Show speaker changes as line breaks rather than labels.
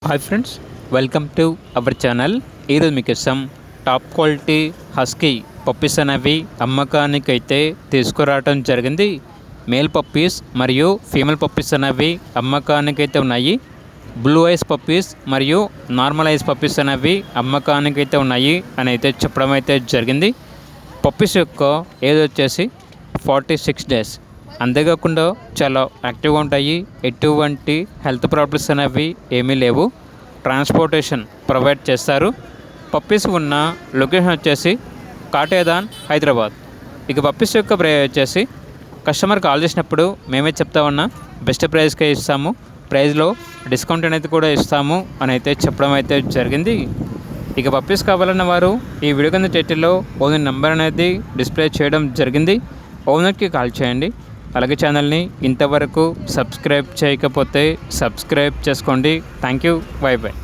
Hi friends, welcome to our channel. ఈరోజు మీకు ఇస్తాం టాప్ క్వాలిటీ హస్కీ పప్పీస్ అనేవి అమ్మకానికి అయితే తీసుకురావడం జరిగింది. మేల్ పప్పీస్ మరియు ఫీమేల్ పప్పీస్ అనేవి అమ్మకానికి అయితే ఉన్నాయి. బ్లూ ఐస్ పప్పీస్ మరియు నార్మల్ ఐస్ పప్పీస్ అనేవి అమ్మకానికి అయితే ఉన్నాయి అని అయితే చెప్పడం అయితే జరిగింది. పప్పీస్ యొక్క ఏజ్ వచ్చేసి 46 డేస్. అంతేకాకుండా చాలా యాక్టివ్గా ఉంటాయి. ఎటువంటి హెల్త్ ప్రాబ్లమ్స్ అనేవి ఏమీ లేవు. ట్రాన్స్పోర్టేషన్ ప్రొవైడ్ చేస్తారు. పప్పీస్ ఉన్న లొకేషన్ వచ్చేసి కాటేదాన్, హైదరాబాద్. ఇక పప్పీస్ యొక్క ప్రైస్ వచ్చేసి కస్టమర్ కాల్ చేసినప్పుడు మేమే చెప్తా ఉన్నా బెస్ట్ ప్రైస్కే ఇస్తాము, ప్రైస్లో డిస్కౌంట్ అనేది కూడా ఇస్తాము అని అయితే చెప్పడం అయితే జరిగింది. ఇక పప్పీస్ కావాలన్న వారు ఈ వీడియో కింద టైటిల్లో ఓనర్ నెంబర్ అనేది డిస్ప్లే చేయడం జరిగింది. ఓనర్కి కాల్ చేయండి. అలాగే ఛానల్ని ఇంతవరకు సబ్స్క్రైబ్ చేయకపోతే సబ్స్క్రైబ్ చేసుకోండి. Thank you. By by.